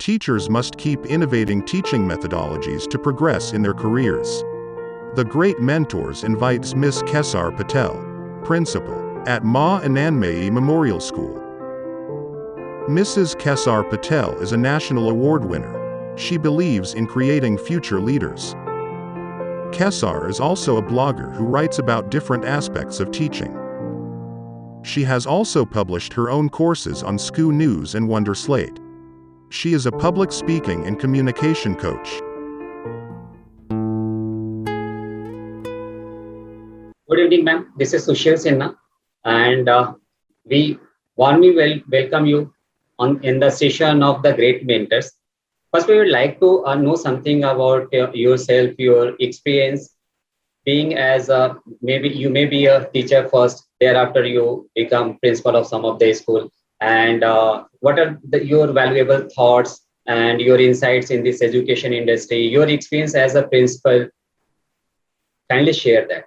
Teachers must keep innovating teaching methodologies to progress in their careers. The Great Mentors invites Miss Kesar Patel, Principal, at Ma Anandmayi Memorial School. Mrs. Kesar Patel is a national award winner. She believes in creating future leaders. Kesar is also a blogger who writes about different aspects of teaching. She has also published her own courses on SKU News and Wonderslate. She is a public speaking and communication coach. Good evening, ma'am. This is Sushil Sinha, and we warmly welcome you in the session of the Great Mentors. First, we would like to know something about yourself, your experience being as maybe you may be a teacher first, thereafter you become principal of some of the school, and what are your valuable thoughts and your insights in this education industry, your experience as a principal. Kindly share that.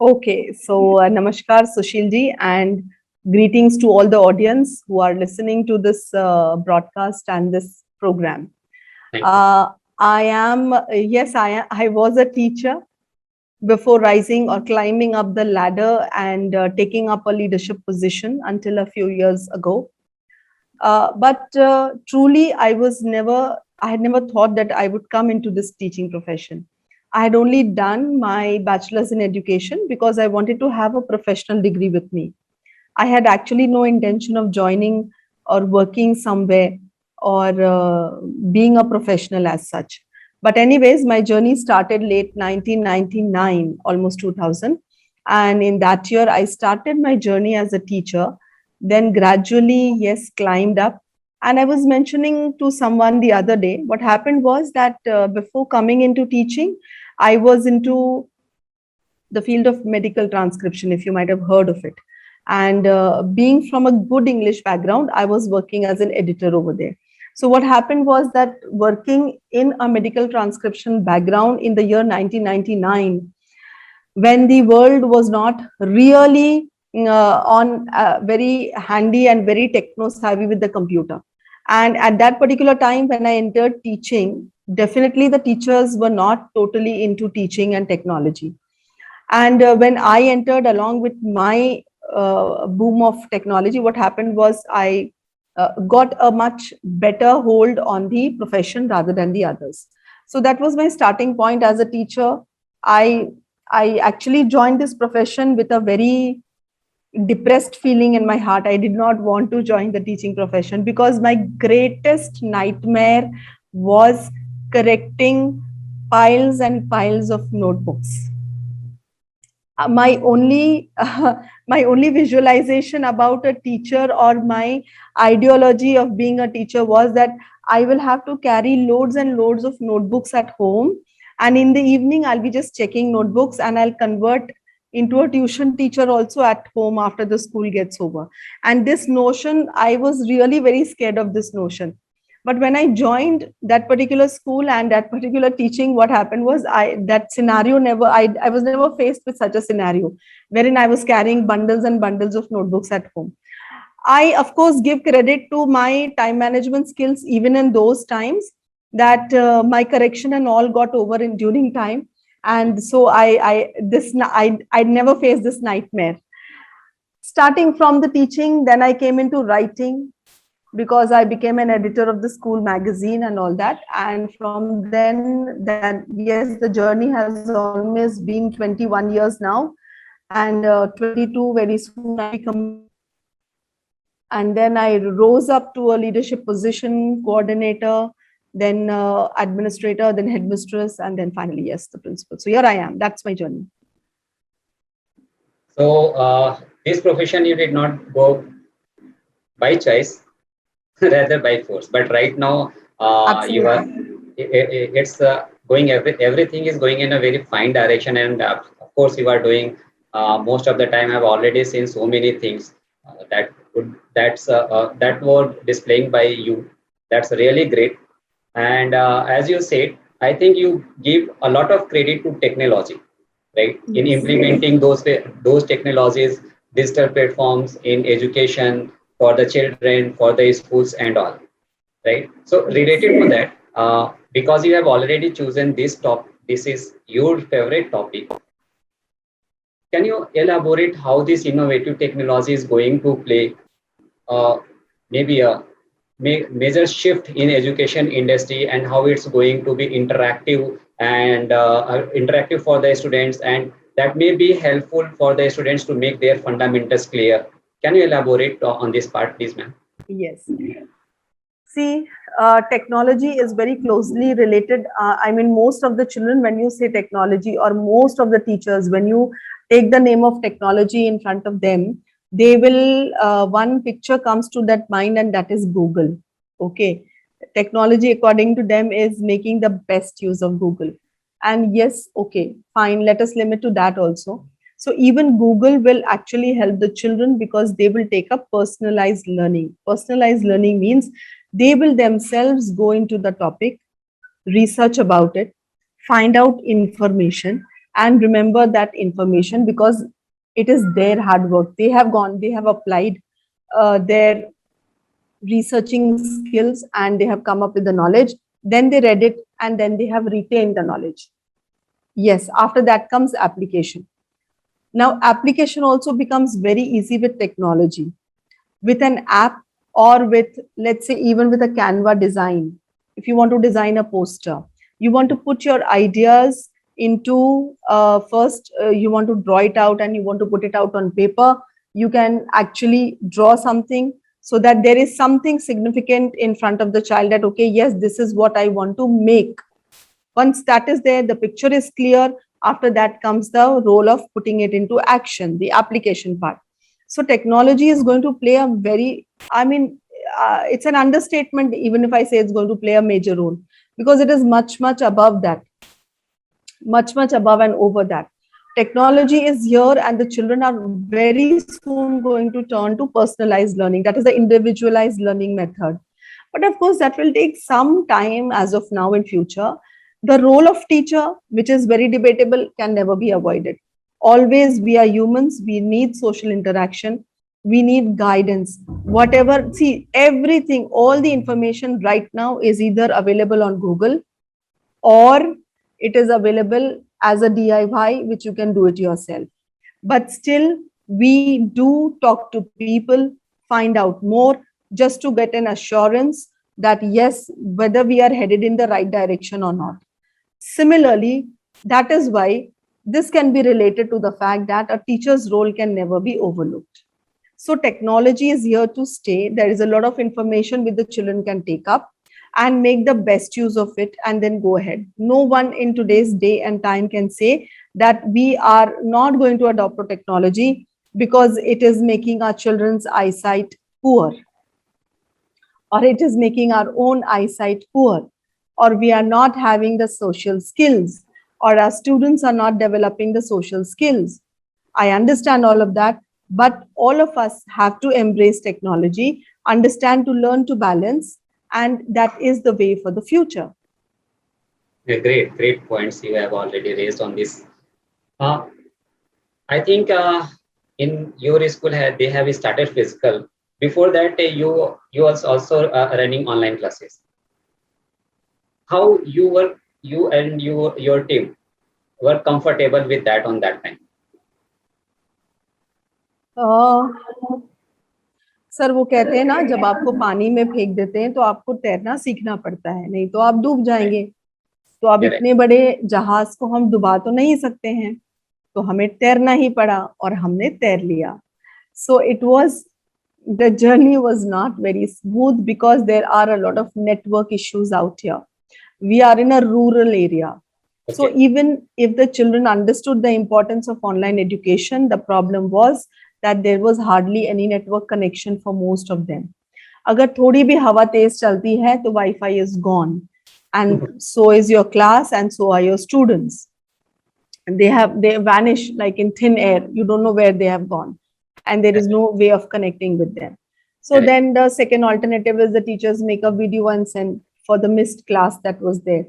Okay, so namaskar Sushilji, and greetings to all the audience who are listening to this broadcast and this program. I was a teacher before rising or climbing up the ladder and taking up a leadership position until a few years ago. But truly, I had never thought that I would come into this teaching profession. I had only done my bachelor's in education because I wanted to have a professional degree with me. I had actually no intention of joining or working somewhere or being a professional as such. But anyways, my journey started late 1999, almost 2000. And in that year, I started my journey as a teacher, then gradually, yes, climbed up. And I was mentioning to someone the other day, what happened was that before coming into teaching, I was into the field of medical transcription, if you might have heard of it. And being from a good English background, I was working as an editor over there. So what happened was that working in a medical transcription background in the year 1999, when the world was not really very handy and very techno-savvy with the computer. And at that particular time when I entered teaching, definitely the teachers were not totally into teaching and technology. And when I entered along with my boom of technology, what happened was I got a much better hold on the profession rather than the others. So that was my starting point as a teacher. I actually joined this profession with a very depressed feeling in my heart. I did not want to join the teaching profession because my greatest nightmare was correcting piles and piles of notebooks. My only visualization about a teacher or my ideology of being a teacher was that I will have to carry loads and loads of notebooks at home, and in the evening I'll be just checking notebooks, and I'll convert into a tuition teacher also at home after the school gets over. And this notion, I was really very scared of this notion. But when I joined that particular school and that particular teaching, what happened was I was never faced with such a scenario wherein I was carrying bundles and bundles of notebooks at home. I, of course, give credit to my time management skills even in those times, that my correction and all got over during time. And so I never faced this nightmare. Starting from the teaching, then I came into writing, because I became an editor of the school magazine and all that. And from then, yes, the journey has always been 21 years now, and 22 very soon I become. And then I rose up to a leadership position, coordinator, then administrator, then headmistress, and then finally, yes, the principal. So here I am. That's my journey. So this profession you did not go by choice, rather by force. But right now, you are. It's going. Everything is going in a very fine direction, and of course, you are doing. Most of the time, I've already seen so many things that were displaying by you. That's really great. And as you said, I think you give a lot of credit to technology, right? In implementing those technologies, digital platforms in education for the children, for the schools and all. right? So related to that, because you have already chosen this topic, this is your favorite topic. Can you elaborate how this innovative technology is going to play uh, maybe a major shift in education industry, and how it's going to be interactive and interactive for the students, and that may be helpful for the students to make their fundamentals clear? Can you elaborate on this part, please, ma'am? Yes. See, technology is very closely related. I mean, most of the children, when you say technology, or most of the teachers, when you take the name of technology in front of them, they will, one picture comes to that mind, and that is Google. Okay. Technology, according to them, is making the best use of Google. And yes, okay, fine, let us limit to that also. So even Google will actually help the children, because they will take up personalized learning. Personalized learning means they will themselves go into the topic, research about it, find out information, and remember that information, because it is their hard work. They have gone, they have applied their researching skills, and they have come up with the knowledge. Then they read it, and then they have retained the knowledge. Yes, after that comes application. Now, application also becomes very easy with technology. With an app, or with, let's say, even with a Canva design. If you want to design a poster, you want to put your ideas into, first, you want to draw it out and you want to put it out on paper. You can actually draw something, so that there is something significant in front of the child, that, okay, yes, this is what I want to make. Once that is there, the picture is clear. After that comes the role of putting it into action, the application part. So technology is going to play a very, I mean, it's an understatement even if I say it's going to play a major role, because it is much, much above that, much, much above and over that. Technology is here, and the children are very soon going to turn to personalized learning. That is the individualized learning method. But of course, that will take some time as of now. In future, the role of teacher, which is very debatable, can never be avoided. Always, we are humans, we need social interaction, we need guidance. Whatever, see, everything, all the information right now is either available on Google, or it is available as a DIY, which you can do it yourself. But still, we do talk to people, find out more, just to get an assurance that yes, whether we are headed in the right direction or not. Similarly, that is why this can be related to the fact that a teacher's role can never be overlooked. So technology is here to stay. There is a lot of information which the children can take up and make the best use of it, and then go ahead. No one in today's day and time can say that we are not going to adopt a technology because it is making our children's eyesight poor, or it is making our own eyesight poor, or we are not having the social skills, or our students are not developing the social skills. I understand all of that, but all of us have to embrace technology, understand to learn to balance, and that is the way for the future. Yeah, great points you have already raised on this. I think in your school they have started physical. Before that, you was also running online classes. How you and your team were comfortable with that on that time? Sir, वो कहते हैं ना, जब आपको पानी में फेंक देते हैं तो आपको तैरना सीखना पड़ता है, नहीं तो आप डूब जाएंगे। तो अब इतने बड़े जहाज को हम डुबा तो नहीं सकते हैं, तो हमें तैरना ही पड़ा, और हमने तैर लिया। So it was, the journey was not very smooth, because there are a lot of network issues out here. We are in a rural area. Okay. So even if the children understood the importance of online education, the problem was that there was hardly any network connection for most of them. अगर थोड़ी भी हवा तेज चलती है तो Wi-Fi is gone, and so is your class, and so are your students. And they vanish like in thin air. You don't know where they have gone, and there is no way of connecting with them. So then the second alternative is the teachers make a video and send for the missed class that was there.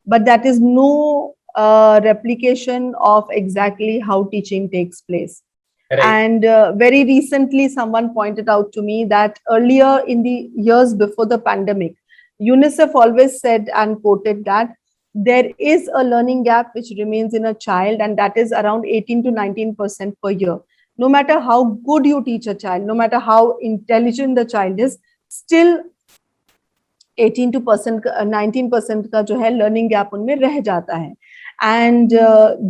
But that is no replication of exactly how teaching takes place. Right. And very recently, someone pointed out to me that earlier in the years before the pandemic, UNICEF always said and quoted that there is a learning gap which remains in a child, and that is around 18 to 19% per year. No matter how good you teach a child, no matter how intelligent the child is, still 18 to 19% का जो है learning gap उनमें रह जाता है. And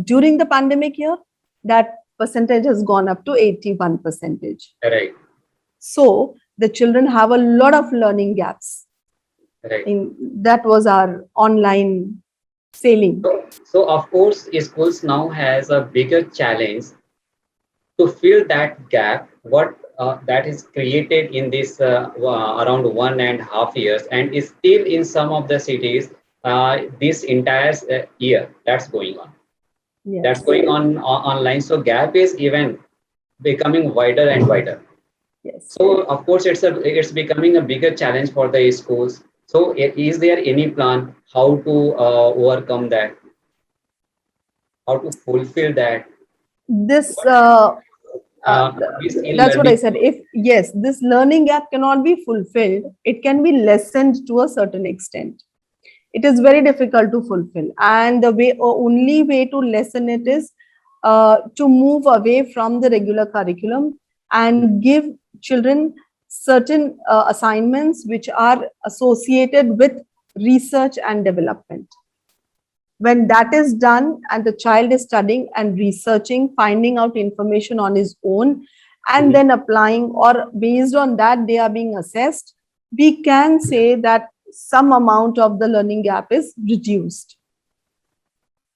during the pandemic year, that percentage has gone up to 81%. Right. So the children have a lot of learning gaps. Right. That was our online sailing. So of course, schools now has a bigger challenge to fill that gap. What that is created in this around 1.5 years, and is still in some of the cities this entire year that's going on. Yes. That's going on online. So gap is even becoming wider and wider. Yes. So of course it's becoming a bigger challenge for the schools. So is there any plan how to overcome that? How to fulfill that? This This that's what I e-learning- said. If yes, this learning gap cannot be fulfilled, it can be lessened to a certain extent. It is very difficult to fulfill, and the only way to lessen it is to move away from the regular curriculum and give children certain assignments which are associated with research and development. When that is done and the child is studying and researching, finding out information on his own, and then applying, or based on that they are being assessed, we can say that some amount of the learning gap is reduced.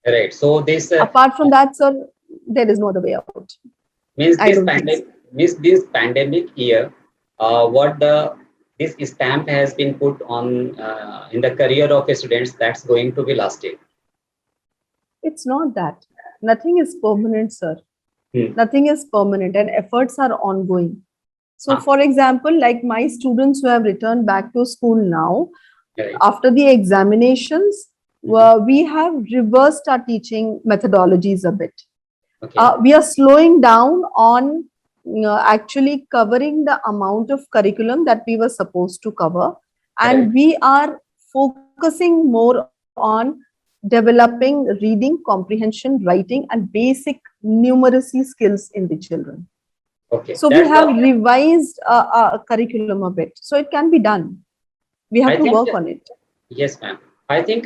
Right. So this Apart from that, sir, there is no other way out. means I this don't think pandemic means this pandemic year, this stamp has been put on in the career of students, that's going to be lasting. It's not that. Nothing is permanent, sir. Hmm. Nothing is permanent, and efforts are ongoing. So, Ah. for example, like my students who have returned back to school now, Right. after the examinations, we have reversed our teaching methodologies a bit. Okay. We are slowing down on actually covering the amount of curriculum that we were supposed to cover, and Right. we are focusing more on developing reading, comprehension, writing, and basic numeracy skills in the children. Okay. So we That's have the- revised our curriculum a bit. So it can be done. We have I to think work that- on it. Yes, ma'am. I think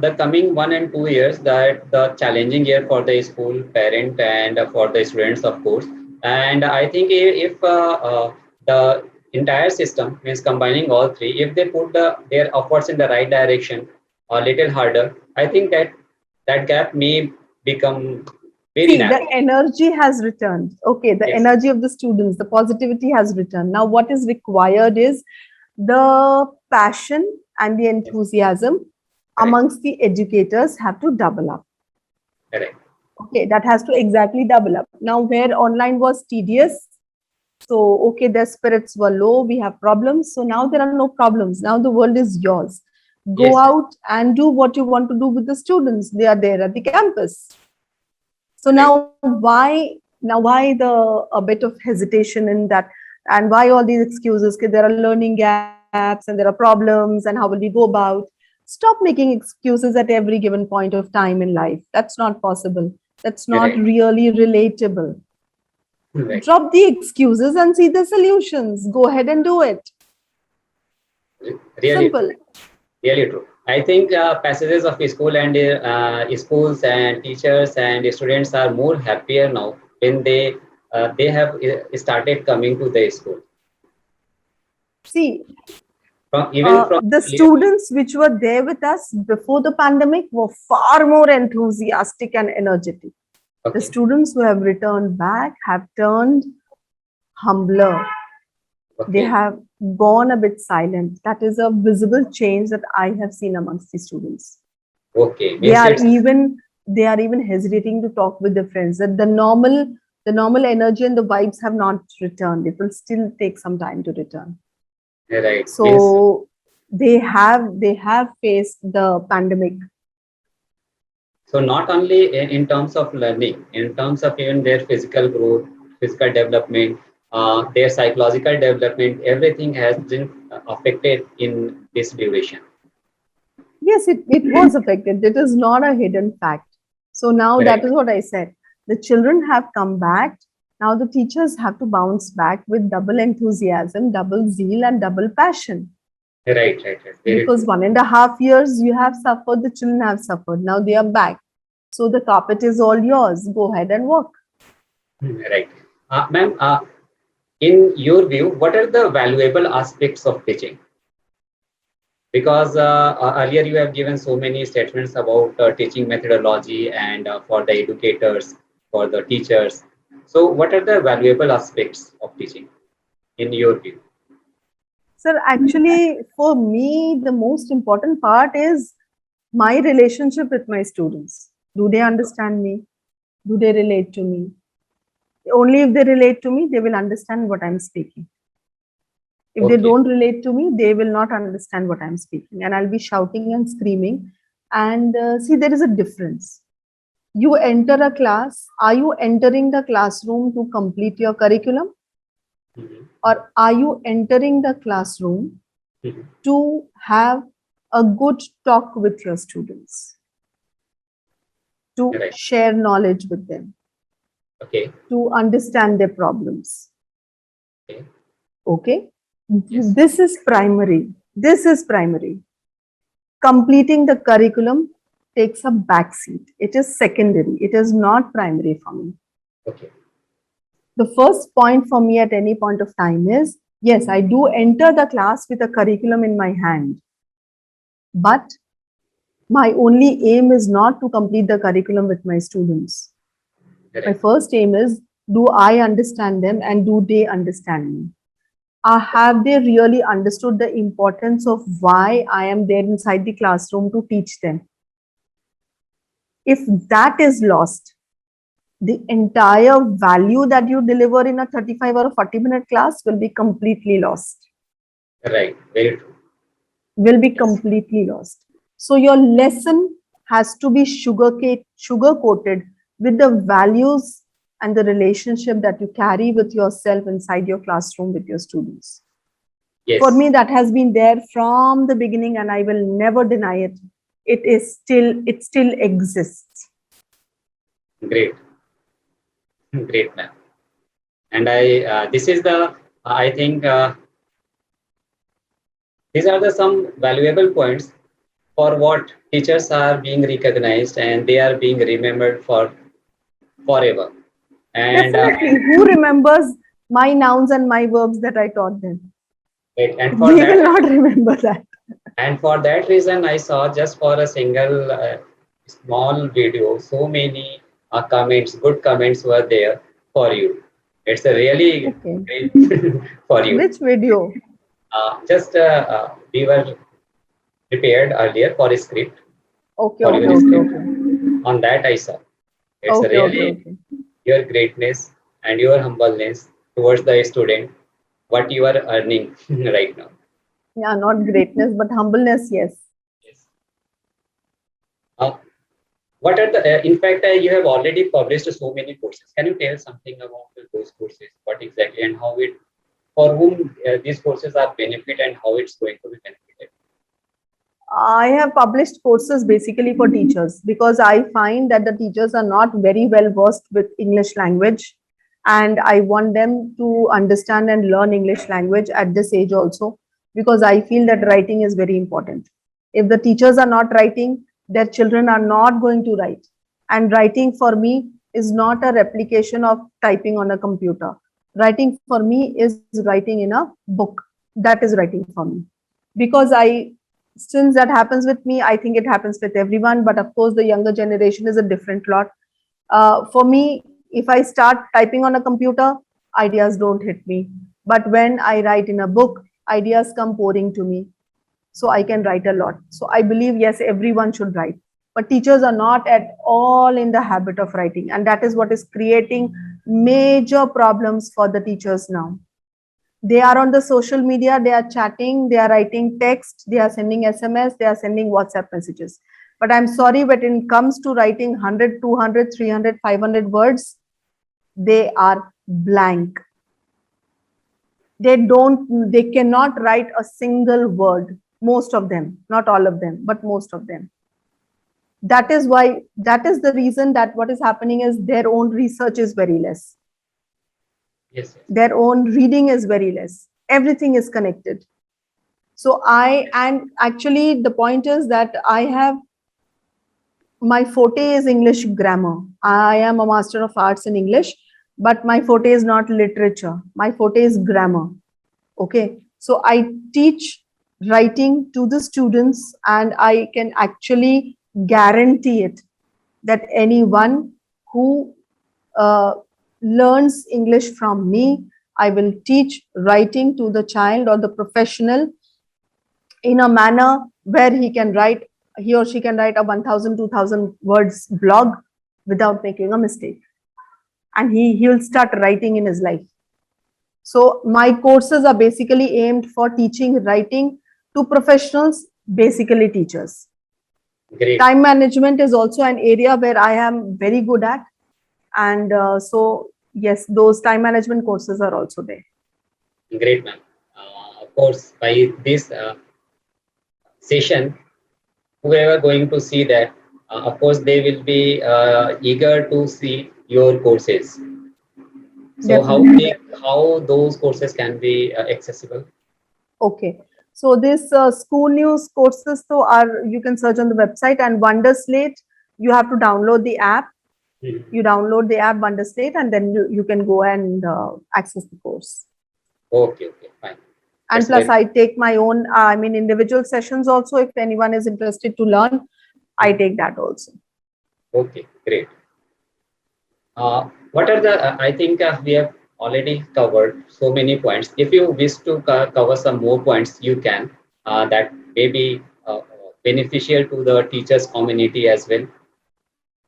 the coming 1 and 2 years, that the challenging year for the school parent and for the students, of course. And I think if the entire system means combining all three, if they put their efforts in the right direction, a little harder, I think that gap may become very See, narrow. the energy has returned. Okay, the Yes. energy of the students, the positivity has returned. Now, what is required is the passion and the enthusiasm Correct. amongst the educators have to double up. Correct. Okay, that has to exactly double up. Now, where online was tedious, so okay, their spirits were low, we have problems. So now there are no problems. Now the world is yours. Go Yes. out and do what you want to do with the students. They are there at the campus. So now why a bit of hesitation in that, and why all these excuses? Because there are learning gaps and there are problems, and how will we go about? Stop making excuses at every given point of time in life. That's not possible. That's not Right. really relatable. Right. Drop the excuses and see the solutions. Go ahead and do it. Really. Simple. Really true. I think passages of school and schools and teachers and students are more happier now when they have started coming to the school. See, From the students which were there with us before the pandemic were far more enthusiastic and energetic. Okay. The students who have returned back have turned humbler. They Okay. have gone a bit silent. That is a visible change that I have seen amongst the students. Okay. They Means are it's- even hesitating to talk with their friends. That the normal energy and the vibes have not returned. It will still take some time to return. right. Means- So they have faced the pandemic. so not only in terms of learning, in terms of even their physical growth, physical development, their psychological development, everything has been affected in this duration? Yes, it was affected. It is not a hidden fact. So now Right. that is what I said. The children have come back. Now the teachers have to bounce back with double enthusiasm, double zeal, and double passion. Right. Very Because true. 1.5 years you have suffered, the children have suffered. Now they are back. So the carpet is all yours. Go ahead and work. Right. Ma'am, in your view, what are the valuable aspects of teaching? Because earlier you have given so many statements about teaching methodology and for the educators, for the teachers. So what are the valuable aspects of teaching in your view? Sir, actually, for me, the most important part is my relationship with my students. Do they understand me? Do they relate to me? Only if they relate to me, they will understand what I'm speaking. If they Okay. don't relate to me, they will not understand what I'm speaking. And I'll be shouting and screaming. And see, there is a difference. You enter a class, are you entering the classroom to complete your curriculum? Mhm. Or are you entering the classroom Mhm. to have a good talk with your students, to Right. share knowledge with them, Okay. to understand their problems? Okay. Okay. Yes. This is primary. This is primary. Completing the curriculum takes a backseat. It is secondary. It is not primary for me. Okay. The first point for me at any point of time is, yes, I do enter the class with a curriculum in my hand, but my only aim is not to complete the curriculum with my students. My Right. first aim is, do I understand them and do they understand me? Have they really understood the importance of why I am there inside the classroom to teach them? If that is lost, the entire value that you deliver in a 35 or a 40-minute class will be completely lost. Right. Very true. Will be Yes. completely lost. So your lesson has to be sugar coated with the values and the relationship that you carry with yourself inside your classroom with your students. Yes. For me, that has been there from the beginning, and I will never deny it. It still exists. Great. Great, ma'am. And this is the, I think, these are the some valuable points for what teachers are being recognized and they are being remembered for forever. And Definitely. Who remembers my nouns and my verbs that I taught them? right, and for They that will not remember that. and for that reason, I saw just for a single small video, so many comments, good comments were there for you. It's a really Okay. great for you. Which video? Just we were prepared earlier for a script Okay, for okay, your okay, script. okay. On that, I saw. It's Okay, okay, really okay. your greatness and your humbleness towards the student, what you are earning right now. Yeah, not greatness, but humbleness, yes. Yes. Uh, what are the, in fact, you have already published so many courses. Can you tell something about those courses? What exactly and how it, for whom these courses are benefit and how it's going to be benefited? I have published courses basically for teachers because I find that the teachers are not very well versed with English language, and I want them to understand and learn English language at this age also, because I feel that writing is very important. If the teachers are not writing, their children are not going to write. And writing for me is not a replication of typing on a computer. Writing for me is writing in a book. That is writing for me. Because since that happens with me, I think it happens with everyone, but of course the younger generation is a different lot. For me, if I start typing on a computer, ideas don't hit me, but when I write in a book, ideas come pouring to me, so I can write a lot. So I believe, yes, everyone should write, but teachers are not at all in the habit of writing, and that is what is creating major problems for the teachers now. They are on the social media, they are chatting, they are writing text, they are sending SMS, they are sending WhatsApp messages. But I'm sorry, but when it comes to writing 100, 200, 300, 500 words, they are blank. They cannot write a single word. Most of them, not all of them, but most of them. That is why, that is the reason that what is happening is their own research is very less. Yes. Their own reading is very less. Everything is connected. So and actually the point is that my forte is English grammar. I am a Master of Arts in English, but my forte is not literature. My forte is grammar. Okay. So I teach writing to the students, and I can actually guarantee it that anyone who learns English from me, I will teach writing to the child or the professional in a manner where he or she can write a 1000, 2000 words blog without making a mistake. And he will start writing in his life. So my courses are basically aimed for teaching writing to professionals, basically teachers. Great. Time management is also an area where I am very good at. And so, yes, those time management courses are also there. Great, ma'am. Of course, by this session, whoever going to see that, of course, they will be eager to see your courses. So how those courses can be accessible? Okay. So this school news courses you can search on the website, and Wonderslate, you have to download the app. You download the app Wonderslate, and then you can go and access the course. Okay, fine. And That's plus, very- I take my own, individual sessions also. If anyone is interested to learn, I take that also. Okay, great. What are the, I think we have already covered so many points. If you wish to cover some more points, you can, that may be beneficial to the teachers community as well.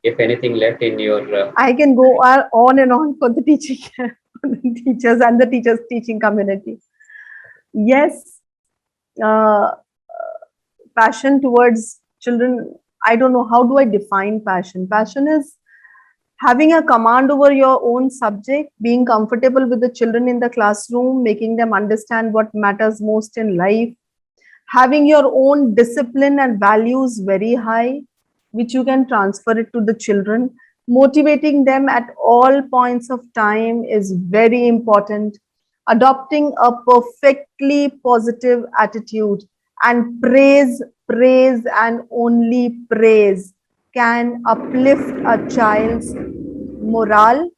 If anything left in your... I can go on and on for the teaching, for the teachers and the teachers teaching community. Yes, passion towards children. I don't know, how do I define passion? Passion is having a command over your own subject, being comfortable with the children in the classroom, making them understand what matters most in life, having your own discipline and values very high, which you can transfer it to the children. Motivating them at all points of time is very important. Adopting a perfectly positive attitude and praise, and only praise can uplift a child's morale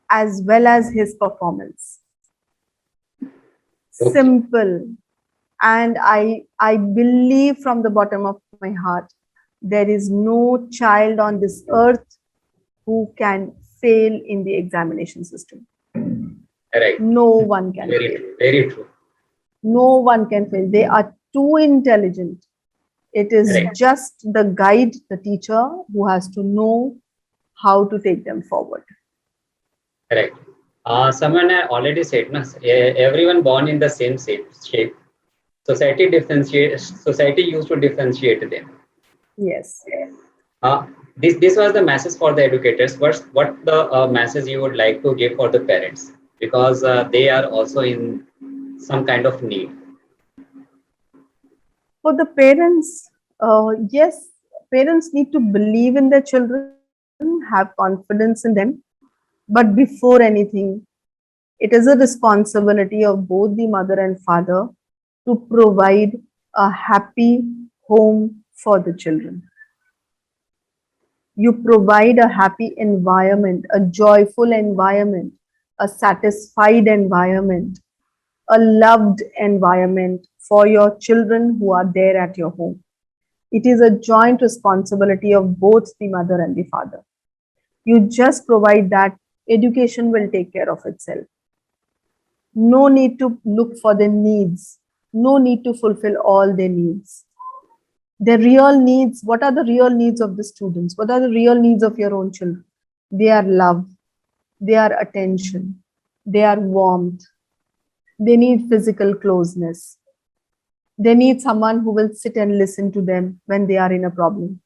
as well as his performance. Okay. Simple. And I believe from the bottom of my heart, there is no child on this earth who can fail in the examination system. Right. No one can Very fail. true. Very true. No one can fail. They are too intelligent. It is Correct. just the guide, the teacher, who has to know how to take them forward. Correct. Someone already said, na, everyone born in the same shape. Society used to differentiate them. Yes. This was the message for the educators. What the message you would like to give for the parents, because they are also in some kind of need. For the parents, yes, parents need to believe in their children, have confidence in them. But before anything, it is a responsibility of both the mother and father to provide a happy home for the children. You provide a happy environment, a joyful environment, a satisfied environment, a loved environment for your children who are there at your home. It is a joint responsibility of both the mother and the father. You just provide that, education will take care of itself. No need to look for their needs. No need to fulfill all their needs. The real needs, what are the real needs of the students? What are the real needs of your own children? They are love. They are attention. They are warmth. They need physical closeness. They need someone who will sit and listen to them when they are in a problem.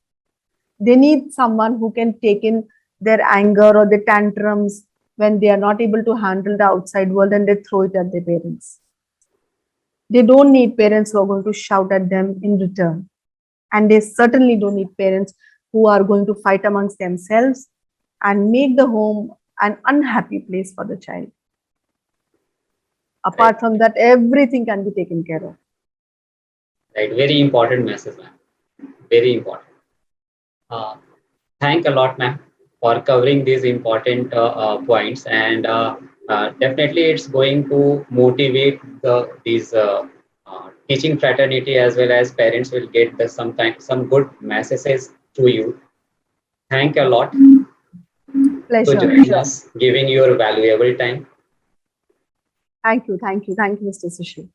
They need someone who can take in their anger or their tantrums when they are not able to handle the outside world and they throw it at their parents. They don't need parents who are going to shout at them in return. And they certainly don't need parents who are going to fight amongst themselves and make the home an unhappy place for the child. Apart from that, everything can be taken care of. Right, very important message, ma'am. Very important. Thank a lot, ma'am, for covering these important points, and definitely it's going to motivate these teaching fraternity, as well as parents will get some good messages to you. Thank a lot to Pleasure. join us, giving your valuable time. Thank you, Mr. Sushil.